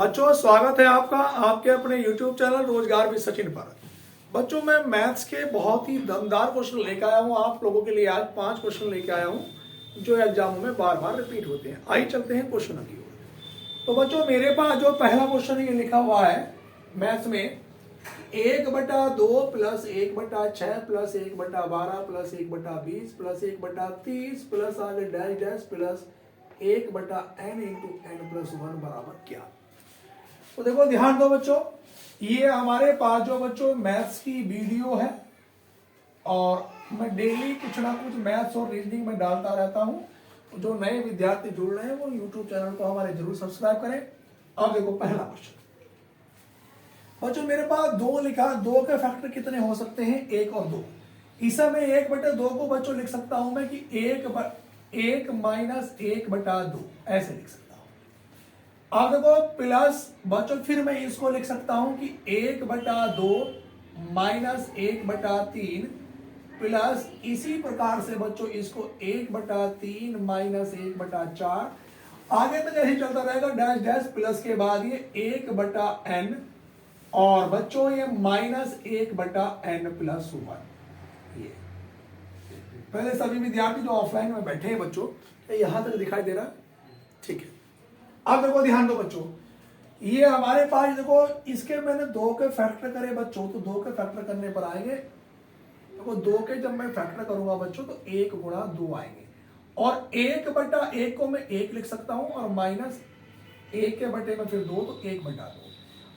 बच्चों स्वागत है आपका आपके अपने YouTube चैनल रोजगार विद सचिन पर। बच्चों मैं मैथ्स के बहुत ही दमदार क्वेश्चन लेकर आया हूँ आप लोगों के लिए। आज 5 क्वेश्चन लेकर आया हूँ जो एग्जामों में बार बार रिपीट होते हैं। आइए चलते हैं क्वेश्चन की ओर। तो बच्चों मेरे पास जो पहला क्वेश्चन ये लिखा हुआ है मैथ्स में 1/2 plus 1/6 plus 1/12 plus 1/20 plus 1/30 plus आगे dash dash plus 1/n into n plus 1 बराबर क्या। तो देखो ध्यान दो बच्चों, ये हमारे पास जो बच्चों मैथ्स की वीडियो है और मैं डेली कुछ ना कुछ मैथ्स और रीजनिंग में डालता रहता हूं। जो नए विद्यार्थी जुड़ रहे हैं वो यूट्यूब चैनल को हमारे जरूर सब्सक्राइब करें। अब देखो पहला क्वेश्चन बच्चों मेरे पास 2 लिखा, 2 के फैक्टर कितने हो सकते हैं 1 और 2। इसे मैं 1/2 को बच्चों लिख सकता हूं मैं कि 1 माइनस 1/2 ऐसे लिख सकता हूं। अब देखो प्लस बच्चों फिर मैं इसको लिख सकता हूं कि 1/2 माइनस 1/3 प्लस इसी प्रकार से बच्चों इसको 1/3 माइनस 1/4 आगे तक ऐसे चलता रहेगा डैश डैश प्लस के बाद ये 1/n और बच्चों ये माइनस 1/n प्लस 1। ये पहले सभी विद्यार्थी जो ऑफलाइन में बैठे हैं बच्चों यहां तक दिखाई दे रहा है, ठीक है। अब देखो ध्यान दो बच्चों, ये हमारे पास देखो इसके मैंने 2 के फैक्टर करे बच्चों, तो 2 के फैक्टर करने पर आएंगे देखो 2 के जब मैं फैक्टर करूंगा बच्चों तो 1 गुणा 2 आएंगे और 1/1 को मैं 1 लिख सकता हूं और माइनस 1 के बटे में फिर 2 तो 1/2।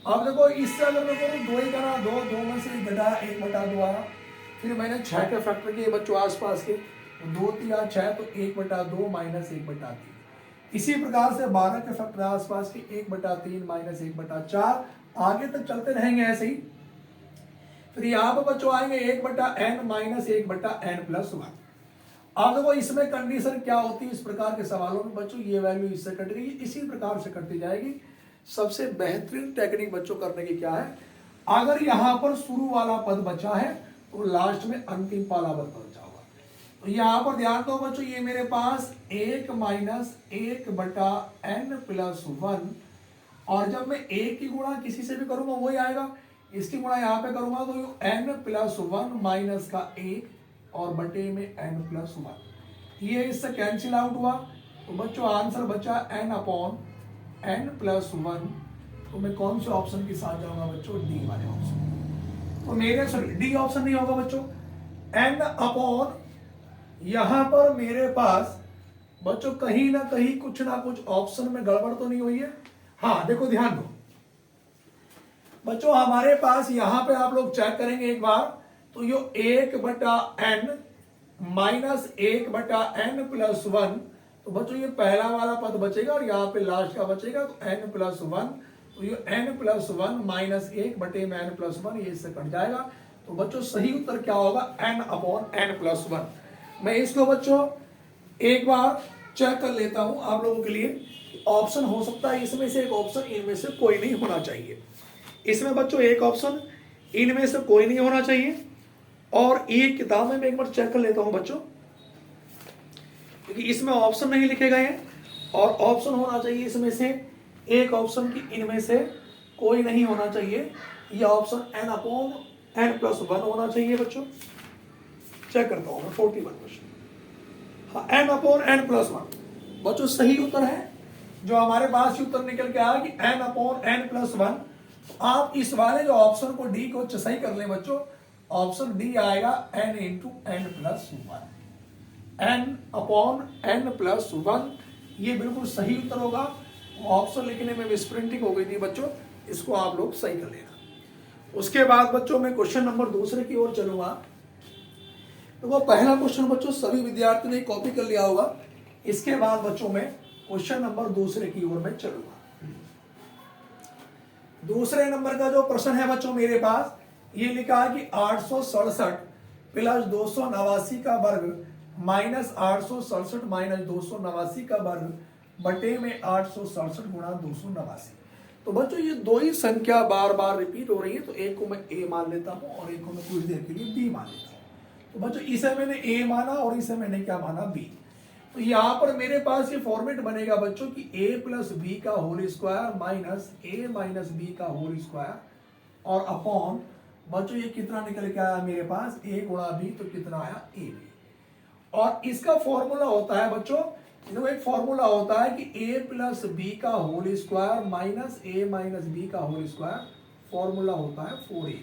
अब देखो इससे अगर मैं करूँ 2 ही करा 2 में से घटाया 1/2 आया। फिर मैंने 6 के फैक्टर किए बच्चों आसपास के 2 3 6 तो 1/2 माइनस 1/3। इसी प्रकार से 12 के फैक्टर आसपास के 1/3 माइनस 1/4 आगे तक चलते रहेंगे ऐसे ही। फिर यहाँ पर बच्चों आएंगे 1/n माइनस 1/n प्लस 1। अब देखो इसमें कंडीशन क्या होती है इस प्रकार के सवालों में बच्चों, ये वैल्यू इससे कट गई, इसी प्रकार से कटती जाएगी। सबसे बेहतरीन टेक्निक बच्चों करने की क्या है, अगर यहाँ पर शुरू वाला पद बचा है तो लास्ट में अंतिम वाला पद बचा होगा। तो यहाँ पर ध्यान दो बच्चों, ये मेरे पास 1 माइनस 1/n प्लस 1 और जब मैं 1 की गुणा किसी से भी करूंगा वही आएगा, इसकी गुणा यहाँ पे करूंगा तो n प्लस 1 माइनस का 1 और बटे में n प्लस 1। ये इससे कैंसिल आउट हुआ तो बच्चों आंसर बचा n/n प्लस 1। तो मैं कौन से ऑप्शन के साथ जाऊंगा बच्चों, डी वाले ऑप्शन। तो मेरे सॉरी डी ऑप्शन नहीं होगा बच्चों, n/, यहां पर मेरे पास बच्चों कहीं ना कहीं कुछ ना कुछ ऑप्शन में गड़बड़ तो नहीं हुई है। हाँ देखो ध्यान दो बच्चों, हमारे पास यहां पे आप लोग चेक करेंगे एक बार तो ये 1/n माइनस 1/n प्लस 1। तो बच्चों ये पहला वाला पद बचेगा और यहाँ पे लास्ट का बचेगा तो n प्लस 1। तो ये n प्लस 1 माइनस 1 बटे में n प्लस 1 ये इससे कट जाएगा। तो बच्चों सही उत्तर क्या होगा, n/n प्लस 1। मैं इसको बच्चों एक बार चेक कर लेता हूं आप लोगों के लिए। ऑप्शन हो सकता है इसमें से एक ऑप्शन इनमें से कोई नहीं होना चाहिए। इसमें बच्चों एक ऑप्शन इनमें से कोई नहीं होना चाहिए और एक किताब में मैं एक बार चेक कर लेता हूं बच्चों, क्योंकि इसमें ऑप्शन नहीं लिखे गए हैं और ऑप्शन होना चाहिए इसमें से एक ऑप्शन की इनमें से कोई नहीं होना चाहिए। यह ऑप्शन n/n प्लस 1 होना चाहिए बच्चों। चेक करता हूं मैं 41 क्वेश्चन, हाँ n/n प्लस 1 बच्चों सही उत्तर है। जो हमारे पास उत्तर निकल के आया कि n/n प्लस 1। आप इस वाले जो ऑप्शन को डी को सही कर लें बच्चों, ऑप्शन डी आएगा n into n plus 1, n/n plus 1 ये बिल्कुल सही उत्तर होगा। ऑप्शन लिखने में मिसप्रिंटिंग हो गई थी बच्चों, इसको आप लोग सही कर लेना। उसके बाद बच्चों मैं क्वेश्चन नंबर दूसरे की ओर चलूंगा। तो वो पहला क्वेश्चन बच्चों सभी विद्यार्थियों ने कॉपी कर लिया होगा। इसके बाद बच्चों में क्वेश्चन नंबर दूसरे की ओर में चलूंगा। दूसरे नंबर का जो प्रश्न है बच्चों मेरे पास ये लिखा है कि 867 प्लस 289 का वर्ग माइनस 867 माइनस 289 का वर्ग बटे में 867 गुणा 289। तो बच्चों ये दो ही संख्या बार बार रिपीट हो रही है, तो एक को मैं ए मान लेता हूं और एक को मैं कुछ देर के लिए बी मान लेता हूं। तो बच्चों इसे मैंने ए माना और इसे मैंने क्या माना, बी। तो यहां पर मेरे पास ये फॉर्मेट बनेगा बच्चों कि a प्लस बी का whole square minus a minus b का होल स्क्वायर और अपॉन बच्चों ये कितना निकल के आया मेरे पास a गुणा b, तो कितना आया a b। और इसका फॉर्मूला होता है बच्चों, देखो एक फॉर्मूला होता है कि a प्लस बी का whole square minus a minus b का होल स्क्वायर, फॉर्मूला होता है 4ab।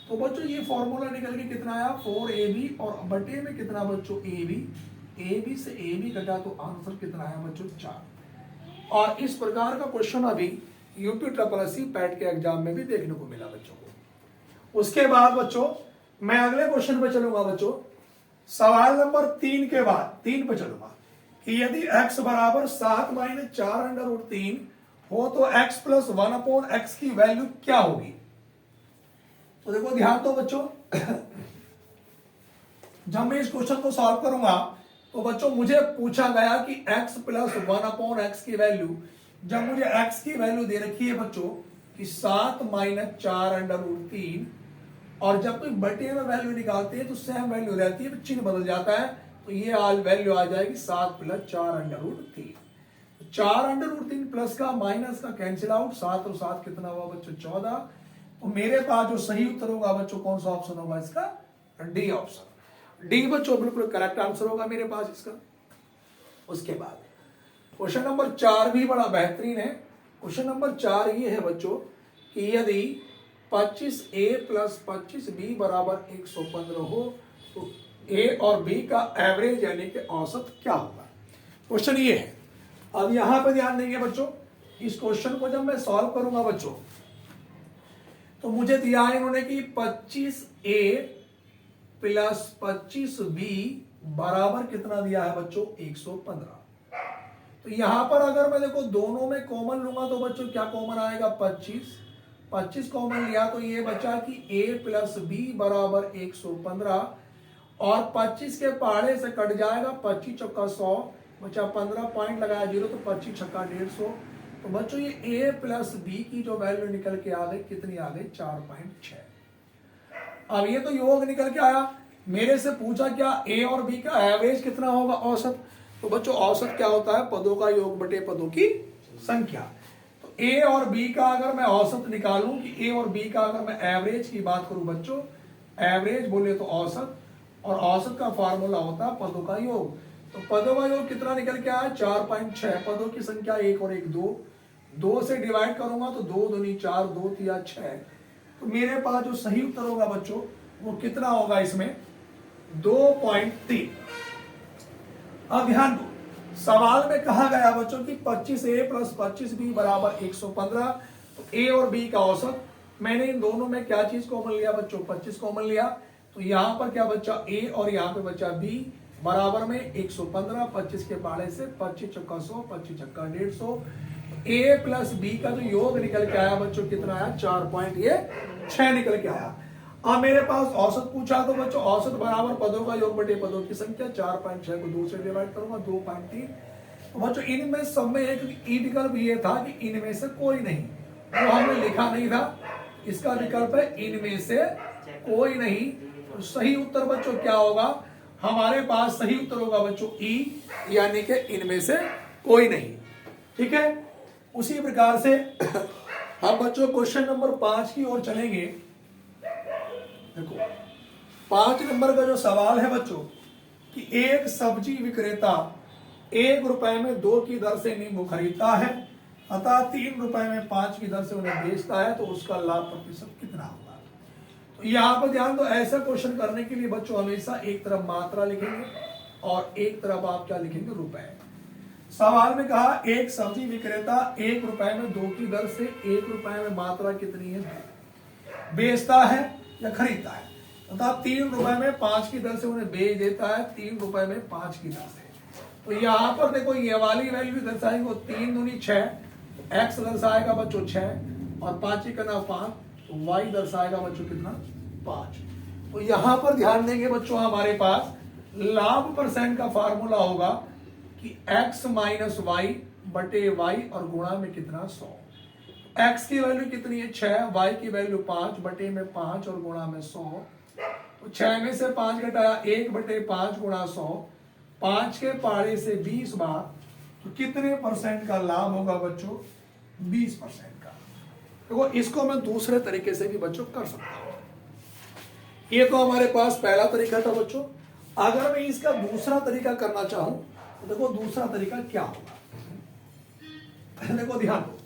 तो बच्चों ये फॉर्मूला निकल के कितना आया 4ab और बटे में कितना बच्चों ab से ab घटा तो आंसर कितना आया बच्चों 4। और इस प्रकार का क्वेश्चन अभी यूपी ट्रिपल एससी पैट के एग्जाम में भी देखने को मिला बच्चों को। उसके बाद बच्चों मैं अगले क्वेश्चन पे चलूंगा बच्चों, सवाल नंबर 3 के बाद 3 पे चलूंगा कि यदि x बराबर 7 माइनस 4 अंडर रूट 3 हो तो x प्लस 1 अपॉन एक्स की वैल्यू क्या होगी। तो देखो ध्यान दो बच्चों, जब मैं इस क्वेश्चन को सॉल्व करूंगा तो बच्चों मुझे पूछा गया कि x प्लस 1 अपॉन एक्स की वैल्यू, जब मुझे x की वैल्यू दे रखी है बच्चों कि 7 माइनस 4 अंडर रूट 3, और जब कोई बटे में वैल्यू निकालते हैं तो सेम वैल्यू रहती है, चिन्ह बदल जाता है, तो ये वैल्यू आ जाएगी 7 plus 4 under root 3। 4 under root 3 plus का माइनस का कैंसिल आउट, 7 और 7 कितना हुआ बच्चों 14। तो मेरे पास जो सही उत्तर होगा बच्चों कौन सा ऑप्शन होगा इसका, डी ऑप्शन। डी बच्चों बिल्कुल करेक्ट आंसर होगा मेरे पास इसका। उसके बाद क्वेश्चन नंबर 4 भी बड़ा बेहतरीन है। क्वेश्चन नंबर 4 ये है बच्चों कि यदि 25a प्लस 25b बराबर 115 हो तो a और b का एवरेज यानी कि औसत क्या होगा। क्वेश्चन ये है। अब यहां पर ध्यान देंगे बच्चों, इस क्वेश्चन को जब मैं सॉल्व करूंगा बच्चों तो मुझे दिया है इन्होंने कि 25a प्लस 25b बराबर कितना दिया है बच्चों 115। तो यहां पर अगर मैं देखो दोनों में कॉमन लूंगा तो बच्चों क्या कॉमन आएगा 25 कॉमन लिया तो ये बचा कि a प्लस बी बराबर 115 और 25 के पहाड़े से कट जाएगा 25 चौका 100 बचा 15 पॉइंट लगाया 0 तो 25 छक्का 150। तो बच्चों ये a प्लस बी की जो वैल्यू निकल के आ गई कितनी आ गई 4.6। अब ये तो योग निकल के आया, मेरे से पूछा क्या a और b का एवरेज कितना होगा औसत। तो बच्चों औसत क्या होता है पदों का योग बटे पदों की संख्या। तो a और b का अगर मैं औसत निकालूं कि a और b का अगर मैं एवरेज की बात करूं बच्चों, एवरेज बोले तो औसत, और औसत का फार्मूला होता है पदों का योग। तो पदों का योग कितना निकल के आया 4.6। पदों की संख्या 1 और 1 2 से डिवाइड करूंगा तो 2 दूनी 4 2 तिया 6। तो मेरे पास जो सही उत्तर होगा बच्चों वो कितना होगा इसमें 2.3। अब ध्यान दो, सवाल में कहा गया बच्चों कि 25a प्लस 25b बराबर 115। तो a और b का औसत, मैंने इन दोनों में क्या चीज कॉमन लिया बच्चों 25 कॉमन लिया, तो यहां पर क्या बच्चा a और यहां पे बच्चा b बराबर में 115। 25 के पहाड़े से 25 चौका 100 25 छक्का 150। a प्लस b का जो योग निकल के आया बच्चों कितना आया 4.6 निकल के आया। अब मेरे पास औसत पूछा तो बच्चों औसत बराबर पदों का योग बटे पदों की संख्या। 4.6 को 2 से डिवाइड करूंगा 2.3। तो बच्चों इनमें सब में एक ई विकल्प ये था कि इनमें से कोई नहीं, वो हमने लिखा नहीं था, इसका विकल्प है इनमें से कोई नहीं। तो सही उत्तर बच्चों क्या होगा, हमारे पास सही उत्तर होगा बच्चों ई, यानी कि इनमें से कोई नहीं। ठीक है, उसी प्रकार से हम बच्चों क्वेश्चन नंबर 5 की ओर चलेंगे। देखो 5 नंबर का जो सवाल है बच्चों कि एक सब्जी विक्रेता 1 रुपए में 2 की दर से नींबू खरीदता है अतः 3 रुपए में 5 की दर से उन्हें बेचता है, तो उसका लाभ प्रतिशत कितना होगा। तो यहाँ पर ध्यान दो, ऐसा क्वेश्चन करने के लिए बच्चों हमेशा एक तरफ मात्रा लिखेंगे और एक तरफ आप क्या लिखेंगे रुपए। सवाल में कहा एक सब्जी विक्रेता 1 रुपए में 2 की दर से 1 रुपए में मात्रा कितनी है बेचता है या खरीदता है, अर्थात 3 रुपए में 5 की दर से उन्हें बेच देता है 3 रुपए में 5 की दर से। तो यहाँ पर देखो ये वाली वैल्यू दर्शाएगी वो 3 दूनी 6, एक्स दर्शाएगा बच्चों 6 और 5 ही करना 5, तो वाई दर्शाएगा बच्चों कितना 5। तो यहाँ पर ध्यान देंगे बच्चों हमारे पास लाभ परसेंट का फार्मूला होगा कि x माइनस वाई बटे वाई और गुणा में कितना 100। x की वैल्यू कितनी है 6, y की वैल्यू 5 बटे में 5 और गुणा में 100। तो 6 में से 5 घटाया 1 बटे 5 गुणा 100, 5 के पारे से 20 बार, तो कितने परसेंट का लाभ होगा बच्चों? 20% का। देखो इसको मैं दूसरे तरीके से भी बच्चों कर सकता हूं। ये तो हमारे पास पहला तरीका था बच्चों। अगर मैं इसका दूसरा तरीका करना चाहूं तो देखो दूसरा तरीका क्या होगा। पहले को ध्यान दो,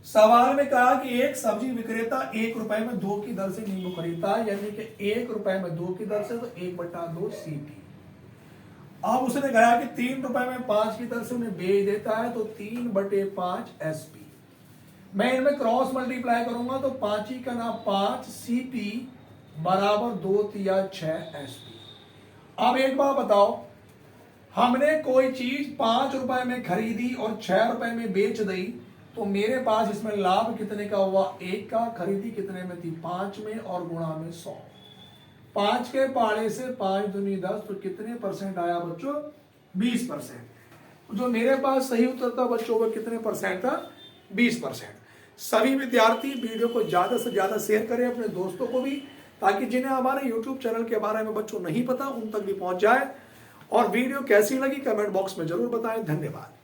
सवाल में कहा कि एक सब्जी विक्रेता 1 रुपए में 2 की दर से नींबू खरीदता है, यानी कि 1 रुपए में 2 की दर से, तो 1/2 CP। अब उसने कहा कि 3 रुपए में 5 की दर से उन्हें बेच देता है, तो 3/5 SP। मैं इनमें क्रॉस मल्टीप्लाई करूंगा तो 5 ही का नाम 5 CP बराबर 2 या 6 SP। अब एक बात बताओ, हमने कोई चीज 5 रुपए में खरीदी और 6 रुपए में बेच दी, तो मेरे पास इसमें लाभ कितने का हुआ? 1 का। खरीदी कितने में थी? 5 में, और गुणा में 100। 5 के पारे से 5 दूनी 10, तो कितने परसेंट आया बच्चों? 20%। जो मेरे पास सही उत्तर था बच्चों वो कितने परसेंट था? 20%। सभी विद्यार्थी वीडियो को ज्यादा से ज्यादा शेयर करें अपने दोस्तों को भी, ताकि जिन्हें हमारे YouTube चैनल के बारे में बच्चों नहीं पता उन तक भी पहुंच जाए। और वीडियो कैसी लगी कमेंट बॉक्स में जरूर बताएं। धन्यवाद।